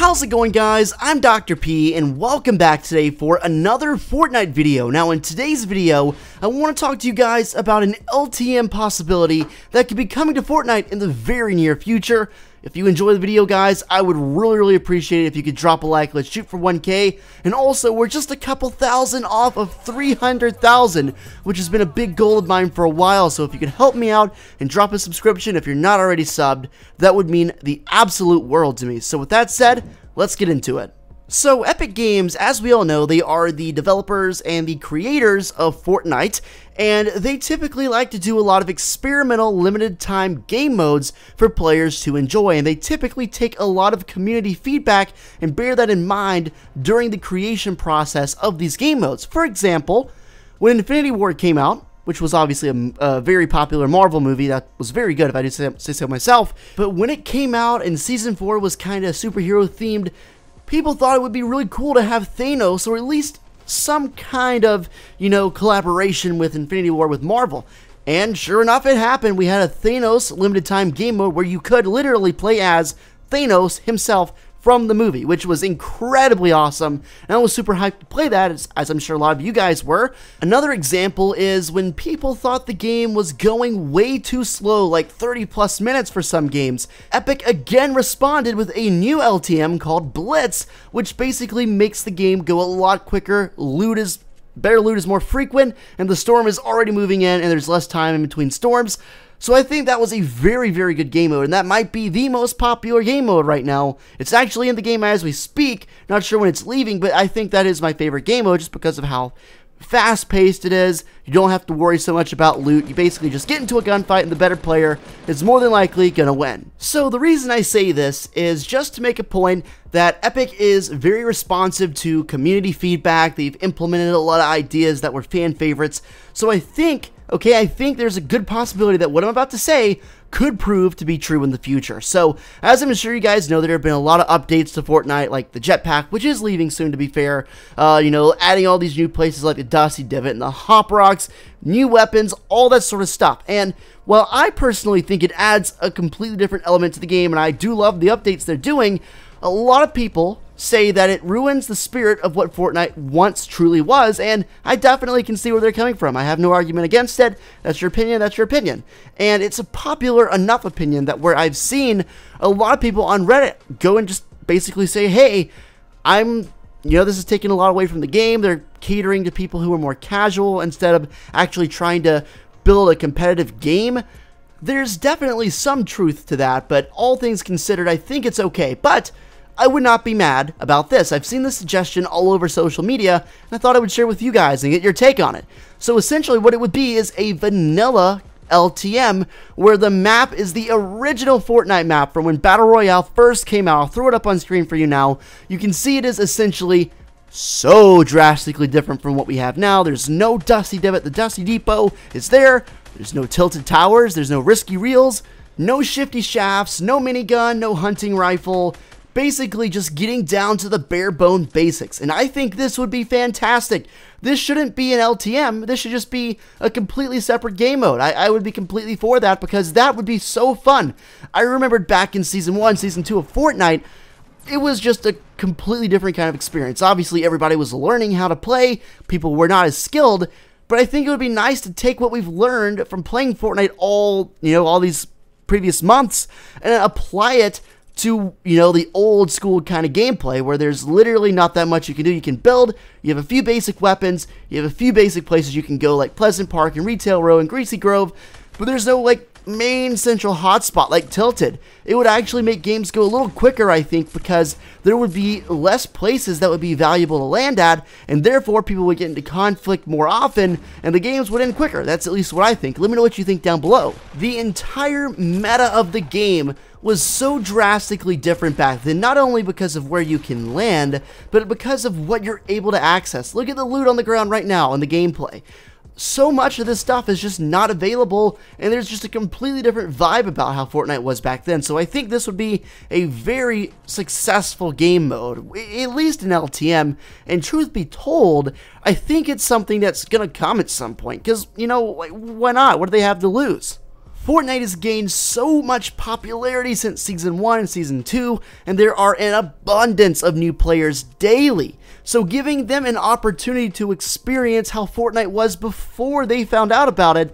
How's it going, guys? I'm Dr. P, and welcome back today for another Fortnite video. Now, in today's video, I want to talk to you guys about an LTM possibility that could be coming to Fortnite in the very near future. If you enjoy the video, guys, I would really appreciate it if you could drop a like. Let's shoot for 1K. And also, we're just a couple thousand off of 300,000, which has been a big goal of mine for a while. So if you could help me out and drop a subscription if you're not already subbed, that would mean the absolute world to me. So with that said, let's get into it. So Epic Games, as we all know, they are the developers and the creators of Fortnite, and they typically like to do a lot of experimental limited time game modes for players to enjoy, and they typically take a lot of community feedback and bear that in mind during the creation process of these game modes. For example, when Infinity War came out, which was obviously a very popular Marvel movie that was very good if I do say so myself, but when it came out and Season 4 was kind of superhero themed, people thought it would be really cool to have Thanos, or at least some kind of, collaboration with Infinity War with Marvel. And sure enough, it happened. We had a Thanos limited time game mode where you could literally play as Thanos himself from the movie, which was incredibly awesome, and I was super hyped to play that, as I'm sure a lot of you guys were. Another example is when people thought the game was going way too slow, like 30+ minutes for some games. Epic again responded with a new LTM called Blitz, which basically makes the game go a lot quicker. Better loot is more frequent, and the storm is already moving in, and there's less time in between storms. So I think that was a very good game mode, and that might be the most popular game mode right now. It's actually in the game as we speak. Not sure when it's leaving, but I think that is my favorite game mode just because of how fast-paced it is. You don't have to worry so much about loot. You basically just get into a gunfight, and the better player is more than likely gonna win. So the reason I say this is just to make a point that Epic is very responsive to community feedback. They've implemented a lot of ideas that were fan favorites. So I think there's a good possibility that what I'm about to say could prove to be true in the future. So, as I'm sure you guys know, there have been a lot of updates to Fortnite, like the jetpack, which is leaving soon to be fair, adding all these new places like the Dusty Divot and the Hop Rocks, new weapons, all that sort of stuff. And while I personally think it adds a completely different element to the game, and I do love the updates they're doing, a lot of people say that it ruins the spirit of what Fortnite once truly was, and I definitely can see where they're coming from. I have no argument against it. That's your opinion, that's your opinion. And it's a popular enough opinion that where I've seen a lot of people on Reddit go and just basically say, hey, this is taking a lot away from the game. They're catering to people who are more casual instead of actually trying to build a competitive game. There's definitely some truth to that, but all things considered, I think it's okay. But I would not be mad about this. I've seen this suggestion all over social media, and I thought I would share with you guys and get your take on it. So essentially what it would be is a vanilla LTM, where the map is the original Fortnite map from when Battle Royale first came out. I'll throw it up on screen for you now. You can see it is essentially so drastically different from what we have now. There's no Dusty Divot. The Dusty Depot is there. There's no tilted towers. There's no risky reels. No shifty shafts. No minigun. No hunting rifle. Basically just getting down to the bare bone basics, and I think this would be fantastic. This shouldn't be an LTM, this should just be a completely separate game mode. I would be completely for that, because that would be so fun. I remembered back in Season 1, Season 2 of Fortnite, it was just a completely different kind of experience. Obviously everybody was learning how to play, people were not as skilled, but I think it would be nice to take what we've learned from playing Fortnite all these previous months and apply it to, the old school kind of gameplay where there's literally not that much you can do. You can build, you have a few basic weapons, you have a few basic places you can go, like Pleasant Park and Retail Row and Greasy Grove, but there's no, main central hotspot like Tilted. It would actually make games go a little quicker, I think, because there would be less places that would be valuable to land at, and therefore people would get into conflict more often, and the games would end quicker. That's at least what I think. Let me know what you think down below. The entire meta of the game was so drastically different back then, not only because of where you can land, but because of what you're able to access. Look at the loot on the ground right now in the gameplay. So much of this stuff is just not available, and there's just a completely different vibe about how Fortnite was back then. So I think this would be a very successful game mode, at least an LTM, and truth be told, I think it's something that's gonna come at some point, because, why not? What do they have to lose? Fortnite has gained so much popularity since Season 1 and Season 2, and there are an abundance of new players daily. So giving them an opportunity to experience how Fortnite was before they found out about it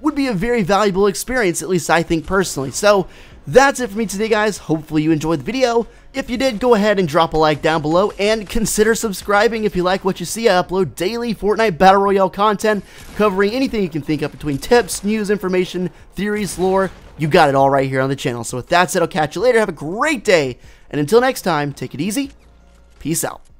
would be a very valuable experience, at least I think personally. So that's it for me today, guys. Hopefully you enjoyed the video. If you did, go ahead and drop a like down below and consider subscribing if you like what you see. I upload daily Fortnite Battle Royale content covering anything you can think of between tips, news, information, theories, lore. You got it all right here on the channel. So with that said, I'll catch you later. Have a great day. And until next time, take it easy. Peace out.